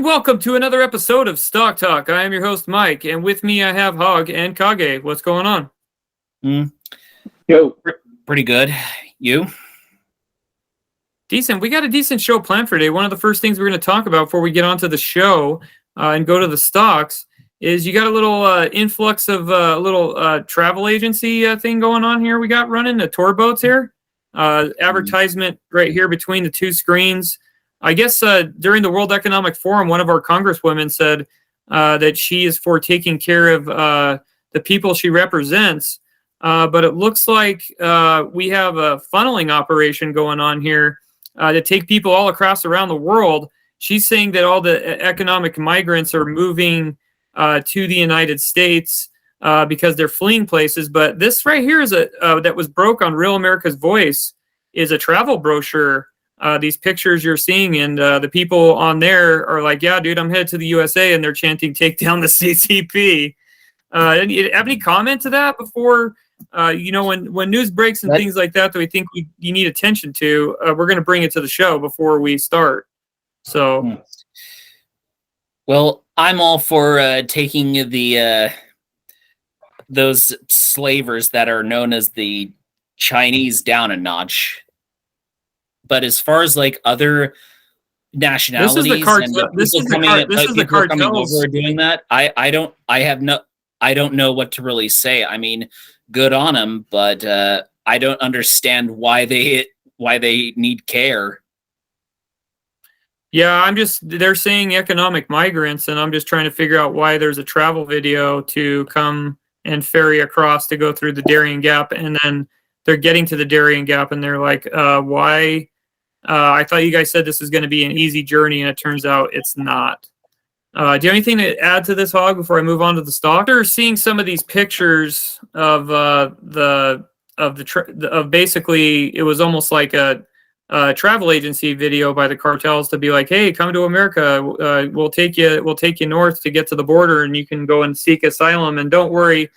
welcome to another episode of Stock Talk. I am your host, Mike, and with me I have Hog and Kage. What's going on? Yo. Pretty good. You? Decent. We got a decent show planned for today. One of the first things we're going to talk about before we get onto the show and go to the stocks is you got a little influx of a little travel agency thing going on here. We got running the tour boats here. Advertisement right here between the two screens. I guess during the World Economic Forum, one of our congresswomen said that she is for taking care of the people she represents. But it looks like we have a funneling operation going on here to take people all across around the world. She's saying that all the economic migrants are moving to the United States because they're fleeing places. But this right here is that was broke on Real America's Voice is a travel brochure. These pictures you're seeing, and the people on there are like, yeah, dude, I'm headed to the USA, and they're chanting, take down the CCP. Have any comment to that before, when news breaks and things like that we think you need attention to, we're going to bring it to the show before we start. So. Well, I'm all for taking the those slavers that are known as the Chinese down a notch. But as far as like other nationalities, this is the cartels over doing that. I don't know what to really say. I mean, good on them, but I don't understand why they need care. Yeah, they're saying economic migrants, and I'm just trying to figure out why there's a travel video to come and ferry across to go through the Darien Gap, and then they're getting to the Darien Gap, and they're like, why? I thought you guys said this was going to be an easy journey, and it turns out it's not. Do you have anything to add to this, Hog, before I move on to the stock? After seeing some of these pictures of basically, it was almost like a travel agency video by the cartels to be like, hey, come to America. We'll take you north to get to the border, and you can go and seek asylum. And don't worry,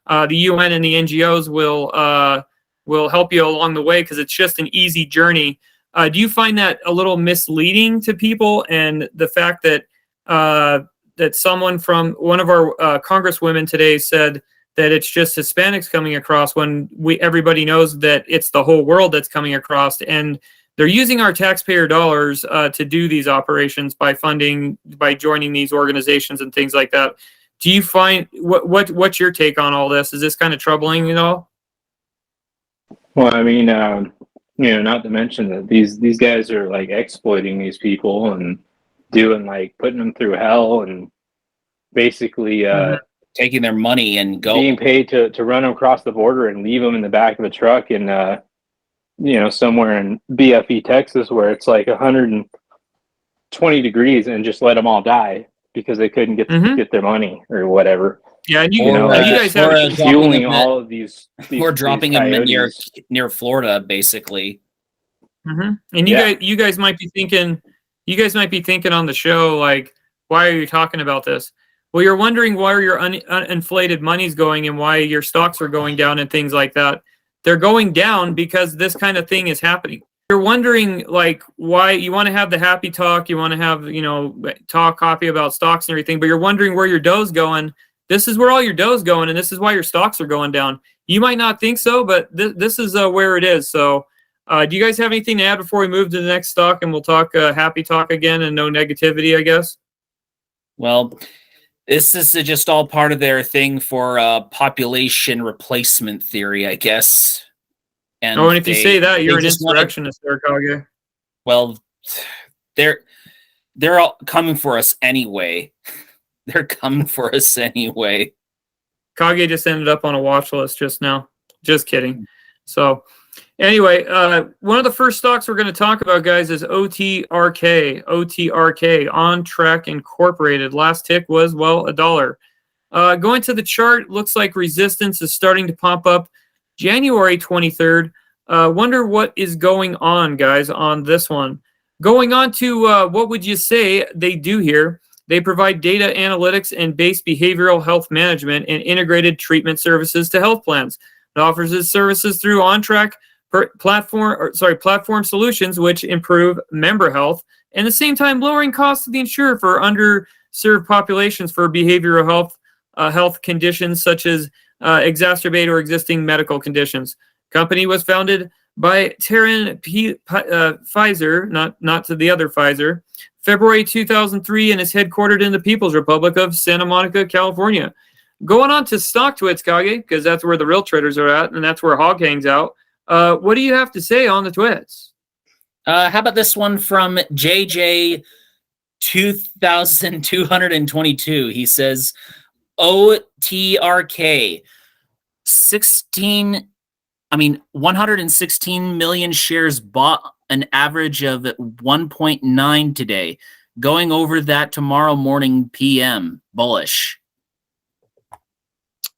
the UN and the NGOs will help you along the way because it's just an easy journey. Do you find that a little misleading to people, and the fact that that someone from one of our congresswomen today said that it's just Hispanics coming across when everybody knows that it's the whole world that's coming across, and they're using our taxpayer dollars to do these operations by joining these organizations and things like that. Do you find what's your take on all this? Is this kind of troubling, Well, I mean, not to mention that these guys are like exploiting these people and doing like putting them through hell and basically taking their money and being paid to run them across the border and leave them in the back of a truck in somewhere in BFE, Texas, where it's like 120 degrees, and just let them all die because they couldn't get their money or whatever. Yeah, and you guys have fueling all of these. We're dropping them near Florida, basically. Mm-hmm. And you guys might be thinking, on the show, like, why are you talking about this? Well, you're wondering why your uninflated money's going and why your stocks are going down and things like that. They're going down because this kind of thing is happening. You're wondering, like, why you want to have the happy talk, you want to have, talk copy about stocks and everything, but you're wondering where your dough's going. This is where all your dough's going, and this is why your stocks are going down. You might not think so, but this is where it is. So do you guys have anything to add before we move to the next stock, and we'll talk happy talk again and no negativity, I guess? Well, this is just all part of their thing for population replacement theory, I guess. And if you say that, you're an insurrectionist there, Kage. Well, they're all coming for us anyway. They're coming for us anyway. Kage just ended up on a watch list just now. Just kidding. So anyway, one of the first stocks we're going to talk about, guys, is OTRK. OTRK, On Track Incorporated. Last tick was, $1. Going to the chart, looks like resistance is starting to pump up. January 23rd. Wonder what is going on, guys, on this one. Going on to what would you say they do here? They provide data analytics and base behavioral health management and integrated treatment services to health plans. It offers its services through OnTrack platform solutions, which improve member health, and at the same time lowering costs to the insurer for underserved populations for behavioral health conditions such as exacerbate or existing medical conditions. Company was founded by Pfizer, not to the other Pfizer, February 2003, and is headquartered in the People's Republic of Santa Monica, California. Going on to StockTwits, Kage, because that's where the real traders are at, and that's where Hog hangs out. What do you have to say on the twits? How about this one from JJ 2222? He says, OTRK 116 million shares bought, an average of 1.9 today. Going over that tomorrow morning PM. Bullish.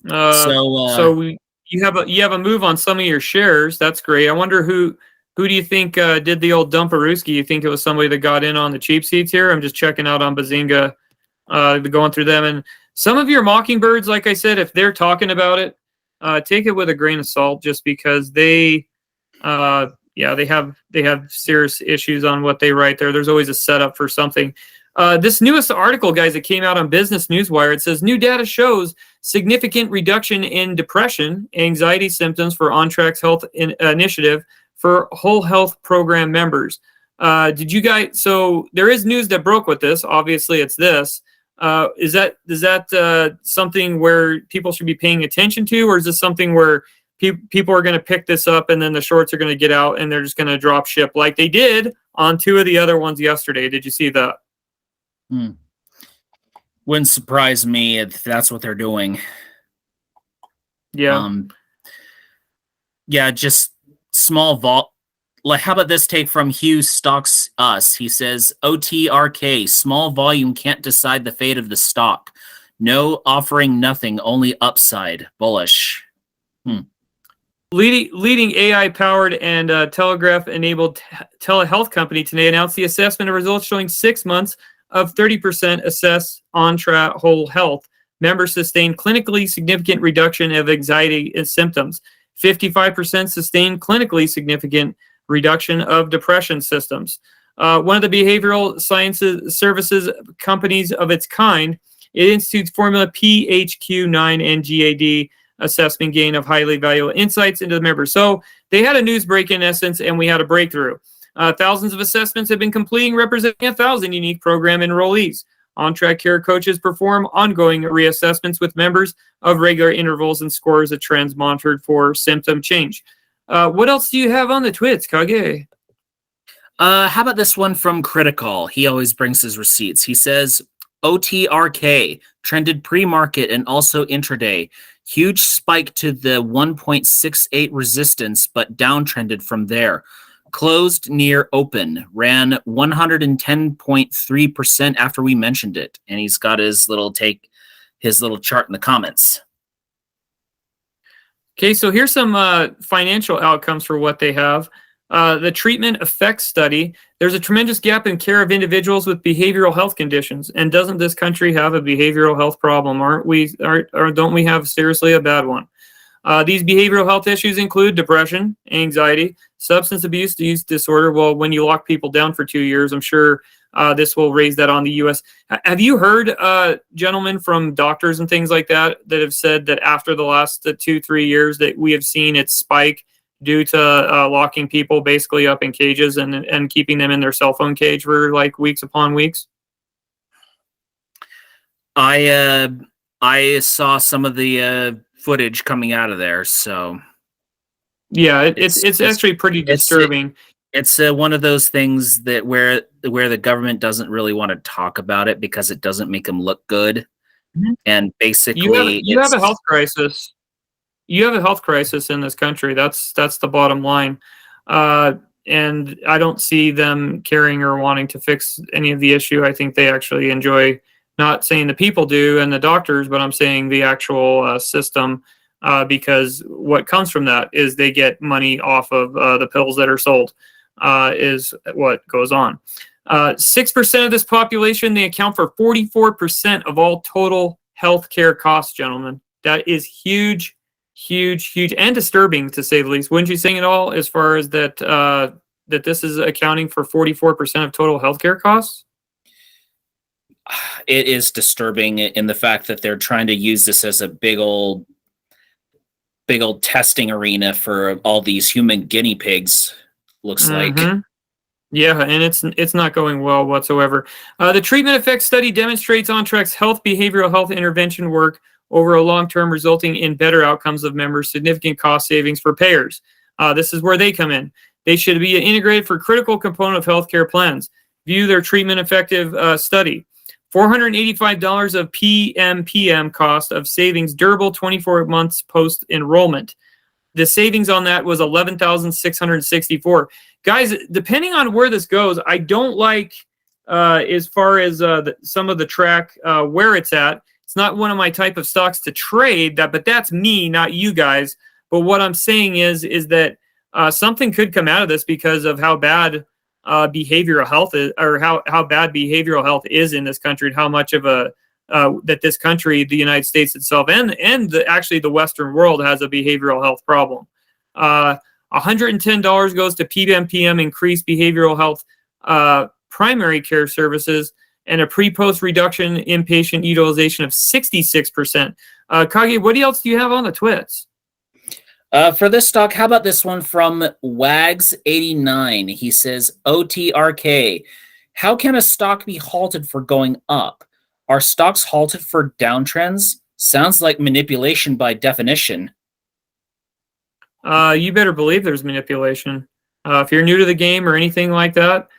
You have a move on some of your shares. That's great. I wonder who do you think did the old Dumparooski? You think it was somebody that got in on the cheap seats here? I'm just checking out on Bazinga, going through them, and some of your Mockingbirds, like I said, if they're talking about it, take it with a grain of salt, just because they have serious issues on what they write there. There's always a setup for something. This newest article, guys, that came out on Business Newswire, it says new data shows significant reduction in depression, anxiety symptoms for OnTrack's health initiative for whole health program members. Did you guys? So there is news that broke with this. Obviously, it's this. Is that something where people should be paying attention to, or is this something where people are going to pick this up and then the shorts are going to get out and they're just going to drop ship like they did on two of the other ones yesterday? Did you see that? Wouldn't surprise me if that's what they're doing. Yeah. Just small vault. Like, how about this take from Hugh Stocks Us? He says, OTRK, small volume can't decide the fate of the stock. No offering, nothing, only upside. Bullish. Leading AI-powered and telegraph-enabled telehealth company today announced the assessment of results showing 6 months of 30% assessed OnTrack whole health. Members sustained clinically significant reduction of anxiety and symptoms. 55% sustained clinically significant reduction of depression symptoms. One of the behavioral sciences services companies of its kind, it institutes formula PHQ-9 and GAD assessment gain of highly valuable insights into the members. So they had a news break in essence, and we had a breakthrough. Thousands of assessments have been completing, representing 1,000 unique program enrollees. OnTrack Care coaches perform ongoing reassessments with members of regular intervals and scores of trends monitored for symptom change. What else do you have on the twits, Kage? How about this one from Critical? He always brings his receipts. He says, OTRK trended pre-market and also intraday. Huge spike to the 1.68 resistance, but downtrended from there. Closed near open, ran 110.3% after we mentioned it. And he's got his little chart in the comments. Okay, so here's some financial outcomes for what they have. The treatment effects study. There's a tremendous gap in care of individuals with behavioral health conditions. And doesn't this country have a behavioral health problem? Aren't we? Or don't we have seriously a bad one? These behavioral health issues include depression, anxiety, substance abuse use disorder. Well, when you lock people down for 2 years, I'm sure this will raise that on the U.S. Have you heard, gentlemen, from doctors and things like that have said that after the last 2-3 years that we have seen it spike due to locking people basically up in cages and keeping them in their cell phone cage for like weeks upon weeks? I saw some of the footage coming out of there, so yeah, it's actually pretty disturbing. It's one of those things that where the government doesn't really want to talk about it because it doesn't make them look good. Mm-hmm. And basically, you have a health crisis. You have a health crisis in this country. That's the bottom line. And I don't see them caring or wanting to fix any of the issue. I think they actually enjoy, not saying the people do and the doctors, but I'm saying the actual system, because what comes from that is they get money off of the pills that are sold, is what goes on. 6% of this population, they account for 44% of all total healthcare costs, gentlemen. That is huge, huge, huge, and disturbing to say the least. Wouldn't you say at all, as far as that that this is accounting for 44% of total healthcare costs? It is disturbing in the fact that they're trying to use this as a big old testing arena for all these human guinea pigs. Looks like. Yeah, and it's not going well whatsoever. The treatment effects study demonstrates OTRK's behavioral health intervention work over a long term, resulting in better outcomes of members, significant cost savings for payers. This is where they come in. They should be integrated for critical component of healthcare plans. View their treatment effective study. $485 of PMPM cost of savings, durable 24 months post enrollment. The savings on that was $11,664. Guys, depending on where this goes, I don't like as far as some of the track where it's at. It's not one of my type of stocks to trade, but that's me, not you guys. But what I'm saying is that something could come out of this because of how bad behavioral health is, or how bad behavioral health is in this country, and how much of a that this country, the United States itself, and actually the Western world has a behavioral health problem. $110 goes to PMPM, increased behavioral health primary care services, and a pre-post reduction in patient utilization of 66%. Kage, what else do you have on the twits? For this stock, how about this one from Wags89? He says, OTRK, how can a stock be halted for going up? Are stocks halted for downtrends? Sounds like manipulation by definition. You better believe there's manipulation. If you're new to the game or anything like that,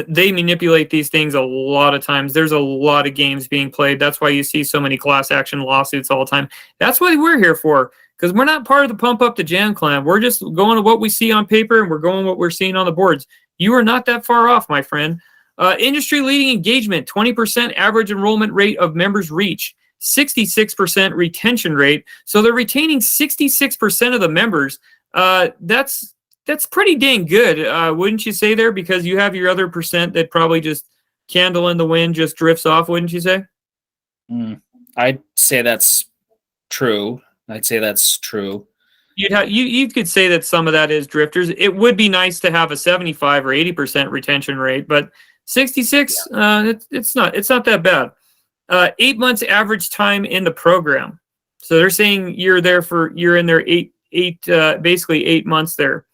they manipulate these things a lot of times. There's a lot of games being played. That's why you see so many class action lawsuits all the time. That's what we're here for, because we're not part of the Pump Up the Jam clan. We're just going to what we see on paper, and we're going what we're seeing on the boards. You are not that far off, my friend. Industry-leading engagement, 20% average enrollment rate of members reach, 66% retention rate. So they're retaining 66% of the members. That's pretty dang good, wouldn't you say there? Because you have your other percent that probably just candle in the wind, just drifts off, wouldn't you say? I'd say that's true. You could say that some of that is drifters. It would be nice to have a 75 or 80% retention rate, but 66, it's not that bad. 8 months average time in the program. So they're saying you're in there basically 8 months there.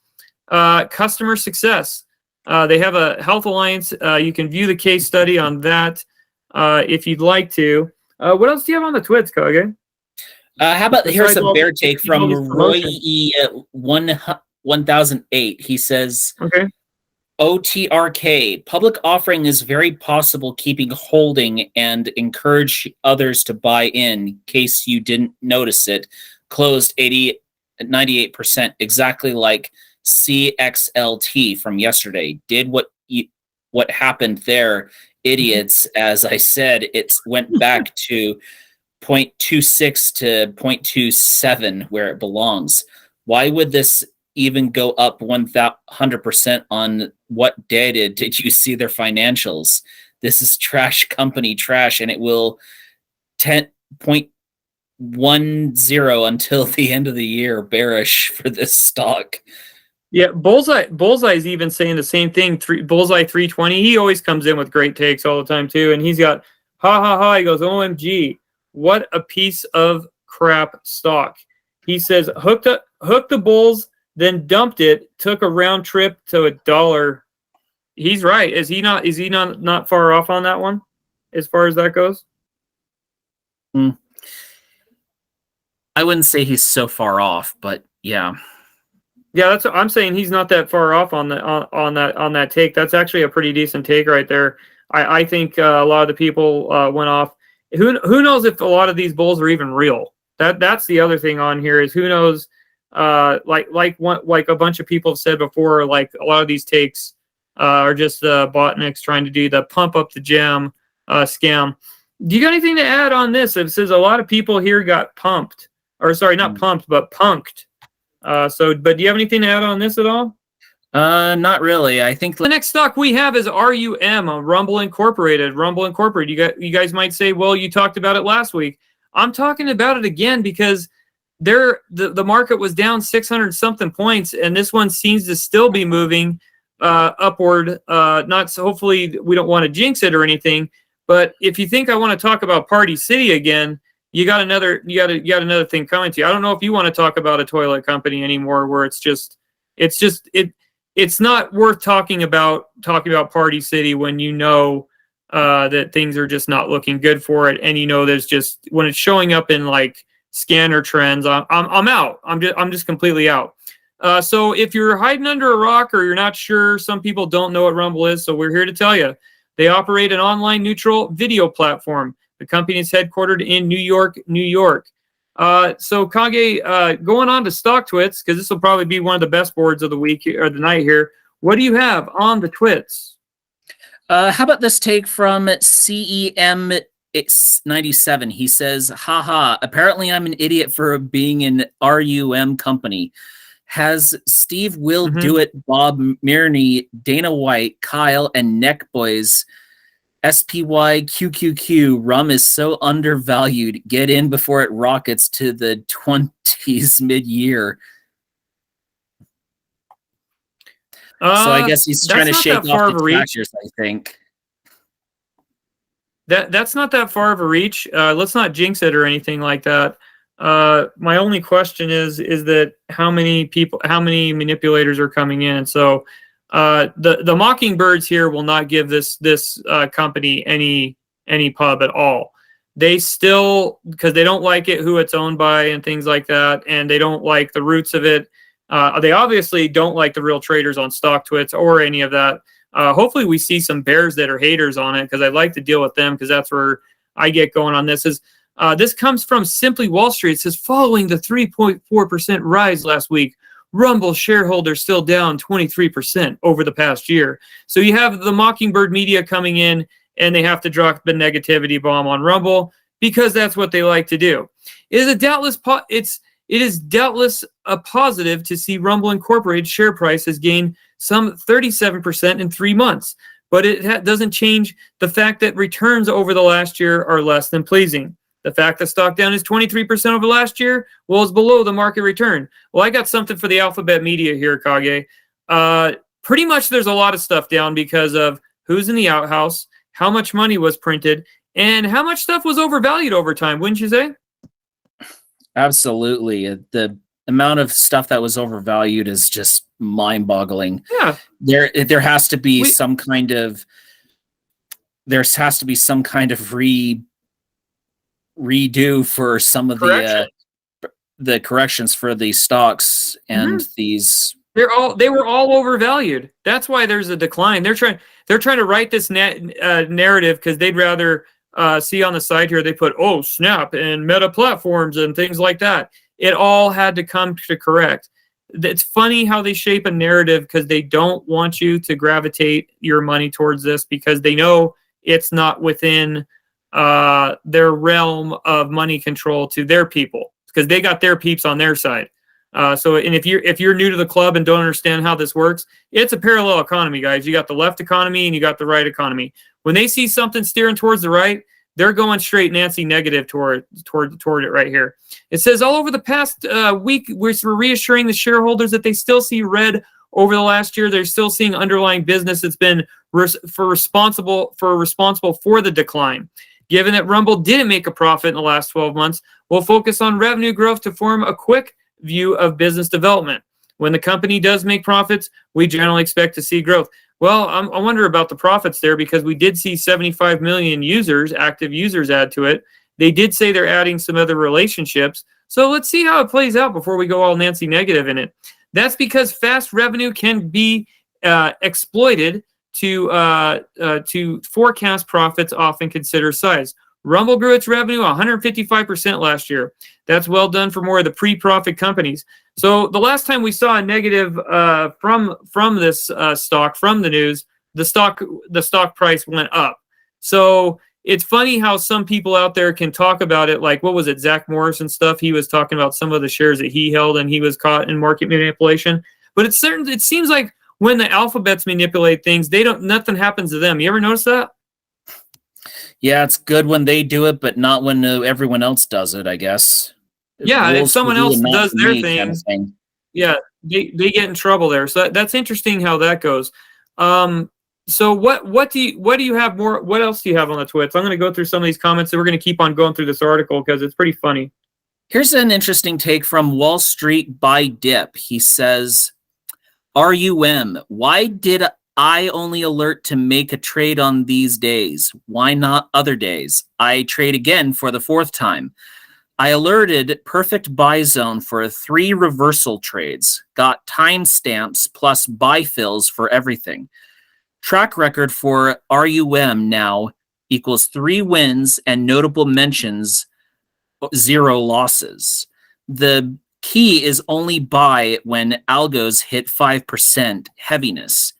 Customer success. They have a health alliance. You can view the case study on that if you'd like to. What else do you have on the twits, Kage? How about here's a bear take from Roy E 1008. He says, okay. OTRK, public offering is very possible, keeping holding and encourage others to buy in case you didn't notice it. Closed 98%, exactly like CXLT from yesterday. Did what happened there, idiots. As I said, it went back to 0.26 to 0.27 where it belongs. Why would this even go up 100%? On what data did you see their financials? This is trash company trash, and it will 10.10 until the end of the year. Bearish for this stock. Yeah, Bullseye's even saying the same thing. Bullseye 320. He always comes in with great takes all the time too, and he's got ha ha ha. He goes, OMG, what a piece of crap stock. He says hooked the bulls, then dumped it, took a round trip to $1. He's right. Is he not far off on that one as far as that goes? I wouldn't say he's so far off, but yeah. Yeah, that's what I'm saying. He's not that far off on that take. That's actually a pretty decent take right there. I think a lot of the people went off. Who knows if a lot of these bulls are even real? That's the other thing on here is who knows. Like a bunch of people have said before, like a lot of these takes are just botniks trying to do the pump up the jam scam. Do you got anything to add on this? It says a lot of people here got pumped, or sorry, not pumped, but punked. But do you have anything to add on this at all? Not really. I think the next stock we have is RUM, Rumble Incorporated. Rumble Incorporated. You guys might say, well, you talked about it last week. I'm talking about it again because the market was down 600 something points, and this one seems to still be moving upward. Not so. Hopefully, we don't want to jinx it or anything. But if you think I want to talk about Party City again, you got another thing coming to you. I don't know if you want to talk about a toilet company anymore, where it's not worth talking about Party City when you know that things are just not looking good for it, and you know there's just when it's showing up in like scanner trends, I'm out. I'm just completely out. So if you're hiding under a rock or you're not sure, some people don't know what Rumble is, so we're here to tell you. They operate an online neutral video platform. The company is headquartered in New York, New York. So Kage, going on to Stock Twits, because this will probably be one of the best boards of the week or the night here. What do you have on the Twits? How about this take from CEM97? He says, haha, apparently I'm an idiot for being an RUM company. Has Steve Will Do It, Bob Mirney, Dana White, Kyle, and Neck Boys, SPYQQQ, RUM is so undervalued. Get in before it rockets to the 20s mid-year. So I guess he's trying to shake off the detractors, I think. That's not that far of a reach. Let's not jinx it or anything like that. My only question is that how many manipulators are coming in? So the Mockingbirds here will not give this company any pub at all. They still, because they don't like it, who it's owned by and things like that, and they don't like the roots of it. They obviously don't like the real traders on Stock Twits or any of that. Hopefully we see some bears that are haters on it, because I'd like to deal with them, because that's where I get going on this. This comes from Simply Wall Street. It says, following the 3.4% rise last week, Rumble shareholders still down 23% over the past year. So you have the Mockingbird media coming in, and they have to drop the negativity bomb on Rumble, because that's what they like to do. It is doubtless a positive to see Rumble Incorporated share price has gained some 37% in 3 months, but it doesn't change the fact that returns over the last year are less than pleasing. The fact that stock down is 23% over last year, well, is below the market return. Well, I got something for the Alphabet media here, Kage. Pretty much there's a lot of stuff down because of who's in the outhouse, how much money was printed, and how much stuff was overvalued over time, wouldn't you say? Absolutely. The amount of stuff that was overvalued is just mind-boggling. Yeah. There has to be some kind of redo for some of the corrections for the stocks and these. They were all overvalued. That's why there's a decline. They're trying to write this narrative, because they'd rather see on the side here they put Snap and Meta platforms and things like that. It all had to come to correct. It's funny how they shape a narrative, because they don't want you to gravitate your money towards this, because they know it's not within their realm of money control to their people, because they got their peeps on their side. So if you're new to the club and don't understand how this works, it's a parallel economy, guys. You got the left economy and you got the right economy. When they see something steering towards the right, they're going straight Nancy negative toward it right here. It says, all over the past week, we're reassuring the shareholders that they still see red over the last year. They're still seeing underlying business that's been responsible for the decline. Given that Rumble didn't make a profit in the last 12 months, we'll focus on revenue growth to form a quick view of business development. When the company does make profits, we generally expect to see growth. Well, I wonder about the profits there, because we did see 75 million active users add to it. They did say they're adding some other relationships. So let's see how it plays out before we go all Nancy negative in it. That's because fast revenue can be exploited to forecast profits, often consider size. Rumble grew its revenue 155% last year. That's well done for more of the pre-profit companies. So the last time we saw a negative from this stock, from the news, the stock price went up. So it's funny how some people out there can talk about it, like, what was it, Zach Morris and stuff? He was talking about some of the shares that he held, and he was caught in market manipulation. But it seems like when the alphabets manipulate things, nothing happens to them. You ever notice that? Yeah, it's good when they do it, but not when everyone else does it, I guess. Yeah, if someone else does their thing, kind of thing. yeah, they get in trouble there. So that's interesting how that goes. So what do you have more? What else do you have on the twits? I'm going to go through some of these comments, and we're going to keep on going through this article because it's pretty funny. Here's an interesting take from Wall Street by Dip. He says, RUM, why did I only alert to make a trade on these days? Why not other days? I trade again for the 4th time. I alerted perfect buy zone for 3 reversal trades. Got timestamps plus buy fills for everything. Track record for RUM now equals 3 wins and notable mentions, 0 losses. The key is only buy when algos hit 5% heaviness.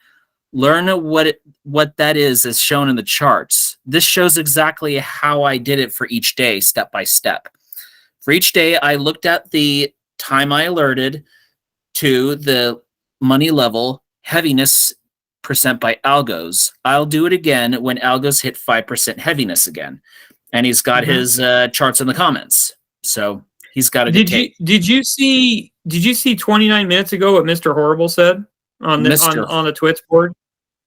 Learn what that is as shown in the charts. This shows exactly how I did it for each day, step by step. For each day, I looked at the time I alerted to the money level, heaviness percent by algos. I'll do it again when algos hit 5% heaviness again. And he's got his charts in the comments. So he's got a good take. Did you see 29 minutes ago what Mr. Horrible said on the Twitch board?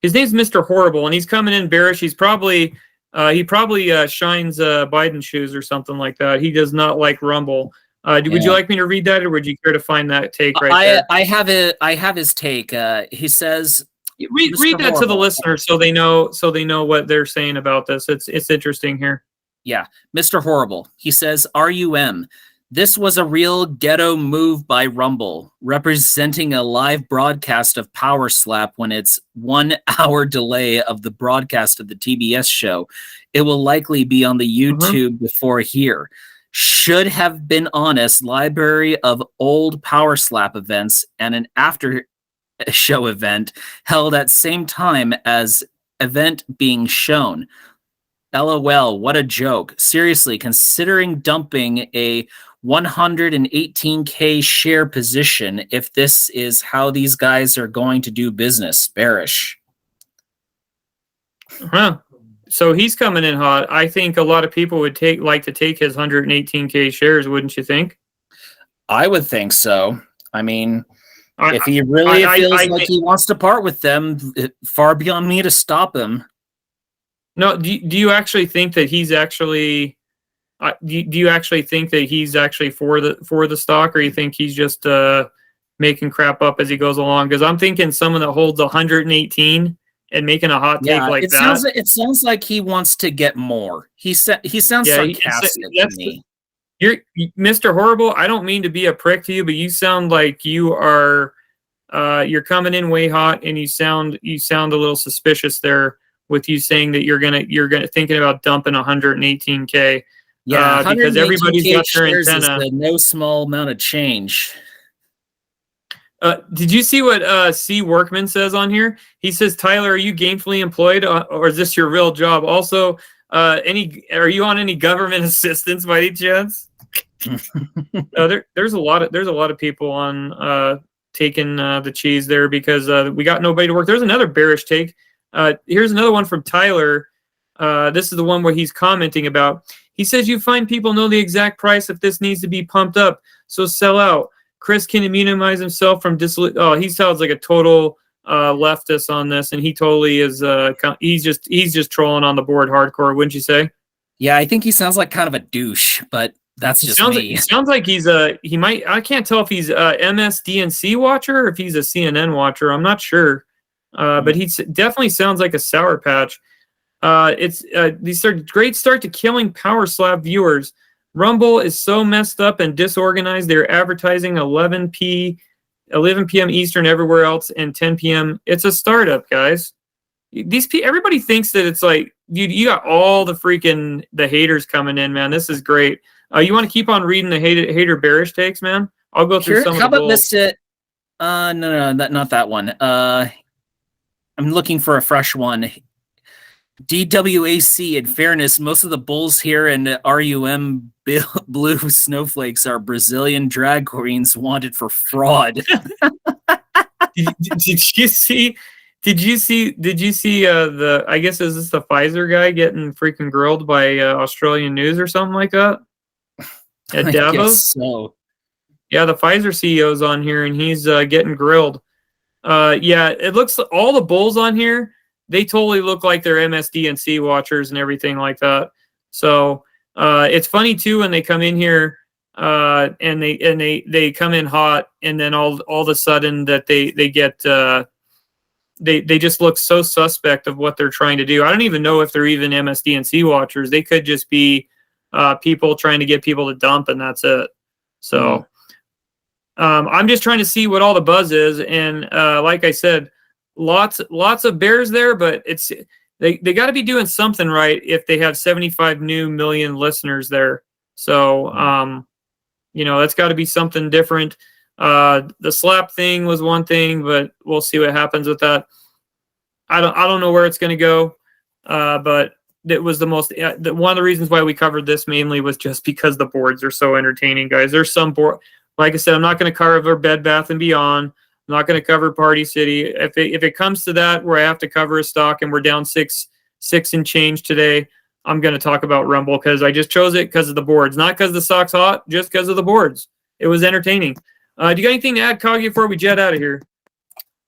His name's Mr. Horrible, and he's coming in bearish. He probably shines Biden shoes or something like that. He does not like Rumble. Would you like me to read that, or would you care to find that take there? I have his take. He says, read that to the listeners so they know what they're saying about this. It's interesting here. Yeah, Mr. Horrible. He says, RUM. This was a real ghetto move by Rumble, representing a live broadcast of Power Slap when it's 1 hour delay of the broadcast of the TBS show. It will likely be on the YouTube before here. Should have been honest library of old Power Slap events and an after show event held at same time as event being shown. LOL, what a joke. Seriously, considering dumping a 118K share position if this is how these guys are going to do business. Bearish. Huh. So he's coming in hot. I think a lot of people would like to take his 118K shares, wouldn't you think? I would think so. I mean, if he really feels like he wants to part with them, far beyond me to stop him. No, do you actually think that he's actually... do you actually think that he's actually for the stock, or you think he's just making crap up as he goes along? Because I'm thinking someone that holds 118 and making a hot take like that. It sounds like he wants to get more. He sounds sarcastic to me. You're Mr. Horrible. I don't mean to be a prick to you, but you sound like you are you're coming in way hot, and you sound a little suspicious there with you saying that you're gonna thinking about dumping 118K. Yeah, because everybody's got their antenna. Is no small amount of change. Did you see what C. Workman says on here? He says, Tyler, are you gainfully employed, or is this your real job? Also, are you on any government assistance by any chance? There's a lot of people on taking the cheese there because we got nobody to work. There's another bearish take. Here's another one from Tyler. This is the one where he's commenting about. He says, you find people know the exact price if this needs to be pumped up, so sell out. Chris can immunize himself from he sounds like a total leftist on this, and he totally is. He's just trolling on the board hardcore, wouldn't you say? Yeah, I think he sounds like kind of a douche, but that's just me. It sounds like he might. I can't tell if he's a MSDNC watcher or if he's a CNN watcher. I'm not sure, but he definitely sounds like a Sour Patch. These are great start to killing Power Slap viewers. Rumble is so messed up and disorganized. They're advertising 11 p.m. Eastern everywhere else, and 10 p.m. It's a startup, guys. Everybody thinks that it's like, dude, you got all the haters coming in, man. This is great. You want to keep on reading the hater bearish takes, man? I'll go through some. How of the about this? No, not that one. I'm looking for a fresh one. DWAC, in fairness, most of the bulls here in RUM blue snowflakes are Brazilian drag queens wanted for fraud. Did you see the, I guess, is this the Pfizer guy getting freaking grilled by Australian news or something like that at Davos? So. Yeah, the Pfizer CEO's on here, and he's getting grilled. Yeah, it looks all the bulls on here. They totally look like they're MSDNC watchers and everything like that. So it's funny too when they come in here and they come in hot, and then all of a sudden that they get they just look so suspect of what they're trying to do. I don't even know if they're even MSDNC watchers. They could just be people trying to get people to dump, and that's it. So I'm just trying to see what all the buzz is, and like I said, lots of bears there, but it's they got to be doing something right if they have 75 million listeners there. So that's got to be something different. The slap thing was one thing, but we'll see what happens with that. I don't know where it's going to go, but it was the most. One of the reasons why we covered this mainly was just because the boards are so entertaining, guys. There's some board, like I said, I'm not going to cover Bed Bath and Beyond. I'm not going to cover Party City. If it comes to that where I have to cover a stock and we're down six and change today, I'm going to talk about Rumble because I just chose it because of the boards, not because the stock's hot, just because of the boards. It was entertaining. Do you got anything to add, Coggy, before we jet out of here?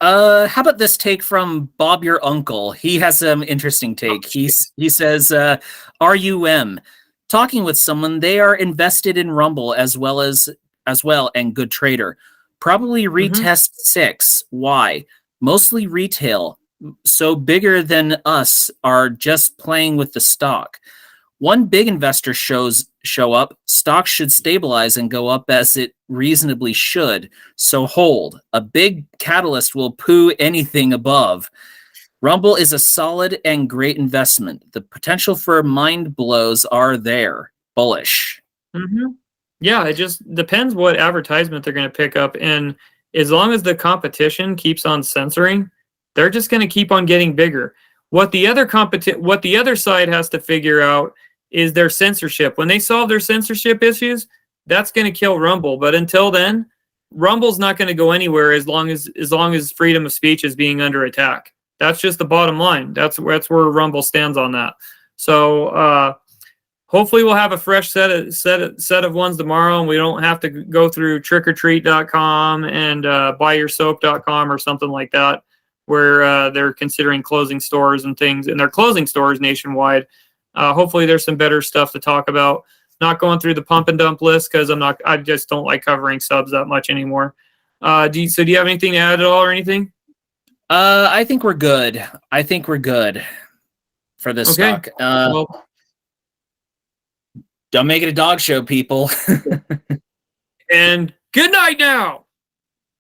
How about this take from Bob, your uncle? He has some interesting take. He says, RUM, talking with someone, they are invested in Rumble as well, and good trader. Probably retest 6. Why? Mostly retail. So bigger than us are just playing with the stock. One big investor show up, stocks should stabilize and go up as it reasonably should. So hold. A big catalyst will poo anything above. Rumble is a solid and great investment. The potential for mind blows are there. Bullish. Yeah, it just depends what advertisement they're going to pick up. And as long as the competition keeps on censoring, they're just going to keep on getting bigger. What the other side has to figure out is their censorship. When they solve their censorship issues, that's going to kill Rumble. But until then, Rumble's not going to go anywhere as long as freedom of speech is being under attack. That's just the bottom line. That's where Rumble stands on that. So hopefully we'll have a fresh set of ones tomorrow, and we don't have to go through trickortreat.com and buyyoursoap.com or something like that, where they're considering closing stores and things, and they're closing stores nationwide. Hopefully there's some better stuff to talk about. Not going through the pump and dump list because I just don't like covering subs that much anymore. Do you have anything to add at all or anything? I think we're good. For this stock. Well, don't make it a dog show, people. and good night now.